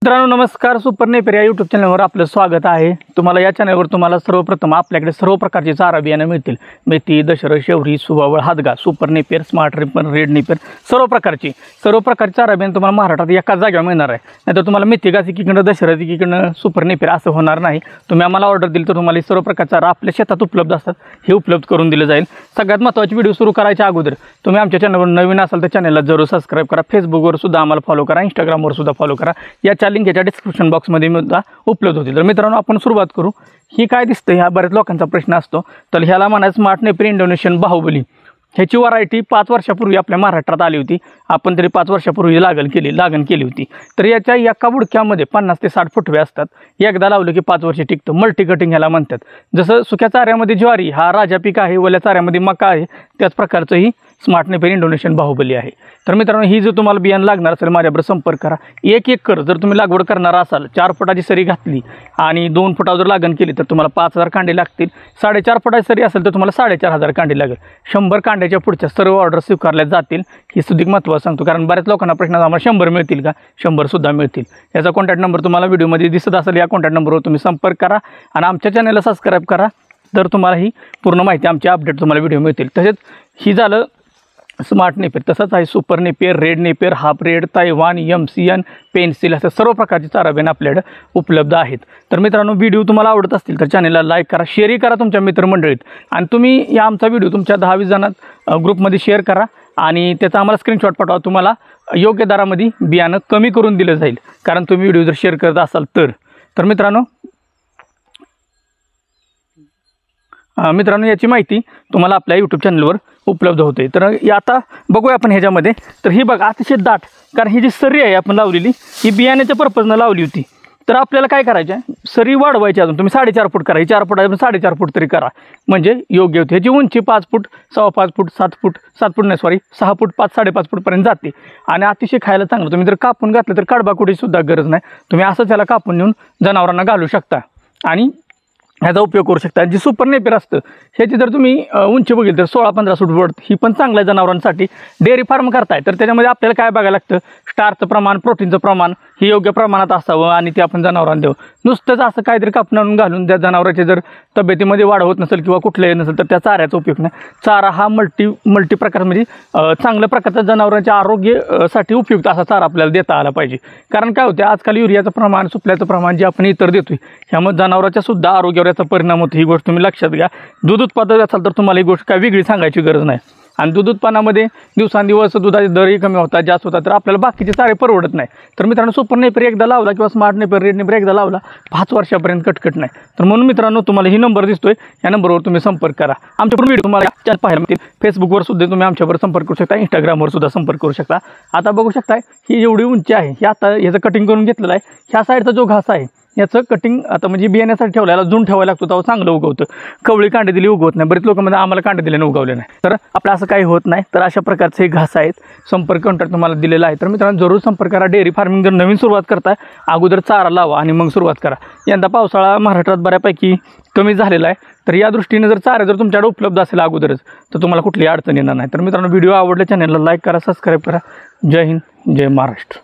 मित्रांनो नमस्कार, super Napier या यूट्यूब चॅनलवर आपलं स्वागत आहे। तुम्हाला या चॅनलवर तुम्हाला सर्वप्रथम आपल्याकडे सर्व प्रकारचे चारा बियाणे मिळतील। मेथी, दशरथ, शेवरी, सुवावळ, हादगा, super Napier, smart reaper, red Napier सर्व प्रकारचे चारा बियाणे तुम्हाला महाराष्ट्रात एकाच जागेवर मिळणार आहे। नाहीतर तुम्हाला मेथी घास एकीकडे, दशरथ एकीकडे, सुपर नेपियर असं होणार नाही। तुम्ही आम्हाला ऑर्डर दिली तर तुम्हाला सर्व प्रकारचा चारा आपल्या शेतात उपलब्ध असतात हे उपलब्ध करून दिलं जाईल। सगळ्यात महत्त्वाची व्हिडिओ सुरू करायच्या अगोदर तुम्ही आमच्या चॅनलवर नवीन असाल तर चॅनलला जरूर सबस्क्राइब करा। फेसबुकवर सुद्धा आम्हाला फॉलो करा, इंस्टाग्रामवर सुद्धा फॉलो करा। या लिंक याच्या डिस्क्रिप्शन बॉक्समध्ये सुद्धा उपलब्ध होतील। तर मित्रांनो आपण सुरुवात करू। ही काय दिसतं, ह्या बऱ्याच लोकांचा प्रश्न असतो। तर ह्याला म्हणायचं स्मार्ट नेपियर इंडोनेशियन बाहुबली। ह्याची व्हरायटी 5 वर्षापूर्वी आपल्या महाराष्ट्रात आली होती। आपण तरी 5 वर्षापूर्वी लागण केली होती। तर याच्या एका बुडक्यामध्ये 50 ते 60 फुटवे असतात। एकदा लावलं की 5 वर्ष टिकतं। मल्टी कटिंग ह्याला म्हणतात। जसं सुक्या चाऱ्यामध्ये ज्वारी हा राजा पीक आहे, ओल्या चाऱ्यामध्ये मका आहे, त्याच प्रकारचं ही स्मार्ट नेपियर इंडोनेशियन बाहुबली आहे। तर मित्रांनो ही जर तुम्हाला बियाणं लागणार असेल माझ्याबरोबर संपर्क करा। 1 एकर जर तुम्ही लागवड करणार असाल, 4 फुटाची सरी घातली आणि 2 फुटावर जर लागण केली तर तुम्हाला 5000 कांडे लागतील। 4.5 फुटाची सरी असेल तर तुम्हाला 4,500 कांडे लागेल। 100 कांड्याच्या पुढच्या सर्व ऑर्डर स्वीकारल्या जातील। ही सुद्धा महत्त्वाचं सांगतो, कारण बऱ्याच लोकांना प्रश्न आम्हाला 100 मिळतील का, 100 सुद्धा मिळतील। याचा कॉन्टॅक्ट नंबर तुम्हाला व्हिडिओमध्ये दिसत असेल। या कॉन्टॅक्ट नंबरवर तुम्ही संपर्क करा आणि आमच्या चॅनलला सबस्क्राईब करा। तर तुम्हाला ही पूर्ण माहिती, आमची अपडेट तुम्हाला व्हिडिओ मिळतील। तसेच ही झालं स्मार्ट नेपियर। तसंच आहे super Napier, red Napier, half red, Taiwan, MCN, pencil अशा सर्व प्रकारचे चारा बियाणे आपल्याकडे उपलब्ध आहेत। तर मित्रांनो व्हिडिओ तुम्हाला आवडत असतील तर चॅनलला लाईक करा, शेअरही करा तुमच्या मित्रमंडळीत आणि तुम्ही या आमचा व्हिडिओ तुमच्या 10-20 जणांत ग्रुपमध्ये शेअर करा आणि त्याचा आम्हाला स्क्रीनशॉट पाठवा। तुम्हाला योग्य दरामध्ये बियाणं कमी करून दिलं जाईल, कारण तुम्ही व्हिडिओ जर शेअर करत असाल तर मित्रांनो याची माहिती तुम्हाला आपल्या यूट्यूब चॅनलवर उपलब्ध होते। तर आता बघूया आपण ह्याच्यामध्ये। तर ही बघा अतिशय दाट, कारण ही जी सरी आहे आपण लावलेली ही बियाण्याच्या पर्पजनं लावली होती। तर आपल्याला काय करायचं आहे, सरी वाढवायची। अजून तुम्ही 4.5 फूट करा, 4 फूट 4.5 फूट तरी करा म्हणजे योग्य होते। ह्याची उंची 5 फूट, 5.25 फूट, 7 फूट नाही सॉरी 6 फूट 5-5.5 फूटपर्यंत जाते आणि अतिशय खायला चांगलं। तुम्ही जर कापून घातलं तर कडबाकुटीची सुद्धा गरज नाही। तुम्ही असंच ह्याला कापून नेऊन जनावरांना घालू शकता आणि ह्याचा उपयोग करू शकता। जी सुपर नेपियर असतं ह्याची जर तुम्ही उंची बघितली तर 16-15 फूट वर, ही पण चांगलं आहे जनावरांसाठी। डेअरी फार्म करताय तर त्याच्यामध्ये आपल्याला काय बघायला लागतं, स्टारचं प्रमाण, प्रोटीनचं प्रमाण हे योग्य प्रमाणात असावं आणि ते आपण जनावरांना देऊ। नुसतंच असं काहीतरी कापून आणून घालून त्या जनावरांचे जर तब्येतीमध्ये वाढ होत नसेल किंवा कुठलंही नसेल तर त्या चाऱ्याचा उपयोग नाही। चारा हा मल्टी प्रकार म्हणजे चांगल्या प्रकारचा जनावरांच्या आरोग्यासाठी उपयुक्त असा चारा आपल्याला देता आला पाहिजे। कारण काय होते, आजकाल युरियाचं प्रमाण, सुपल्याचं प्रमाण जे आपण इतर देतोय ह्यामुळे जनावरांच्या सुद्धा आरोग्यावर याचा परिणाम होतो। ही गोष्ट तुम्ही लक्षात घ्या। दूध उत्पादक असाल तर तुम्हाला ही गोष्ट काय वेगळी सांगायची गरज नाही। आणि दूध उत्पादनामध्ये दिवसांदिवस दुधाचे दरही कमी होतात, जास्त होतात, तर आपल्याला बाकीचे चारे परवडत नाही। तर मित्रांनो सुपर नेपियर एकदा लावला किंवा स्मार्ट नेपियर, रेड नेपियर एकदा लावला 5 वर्षापर्यंत कटकट नाही। तर म्हणून मित्रांनो तुम्हाला ही नंबर दिसतोय, या नंबरवर तुम्ही संपर्क करा। आमच्याकडून व्हिडिओ तुम्हाला पाहायला मिळतील। फेसबुकवर सुद्धा तुम्ही आमच्यावर संपर्क करू शकता, इंस्टाग्रामवर सुद्धा संपर्क करू शकता। आता बघू शकता ही एवढी उंची आहे, ही आता ह्याचं कटिंग करून घेतलेलं आहे। ह्या साईडचा जो घास आहे याचं कटिंग आता म्हणजे बियाण्यासाठी ठेवल्याला जून ठेवायला लागतो, तेव्हा चांगलं उगवतं। कवळी कांडे दिली उगवत नाही। बरेच लोक म्हणजे आम्हाला कांडे दिल्याने उगवले नाही, तर आपलं असं काही होत नाही। तर अशा प्रकारचे घास आहेत। संपर्क कॉन्टॅक्ट तुम्हाला दिलेला आहे। तर मित्रांनो जरूर संपर्क करा। डेअरी फार्मिंग जर नवीन सुरुवात करताय अगोदर चारा लावा आणि मग सुरुवात करा। यंदा पावसाळा महाराष्ट्रात बऱ्यापैकी कमी झालेला आहे, तर या दृष्टीने जर चारा जर तुमच्याकडे उपलब्ध असेल अगोदरच तर तुम्हाला कुठलीही अडचण येणार नाही। तर मित्रांनो व्हिडिओ आवडला चॅनलला लाईक करा, सबस्क्राईब करा। जय हिंद, जय महाराष्ट्र।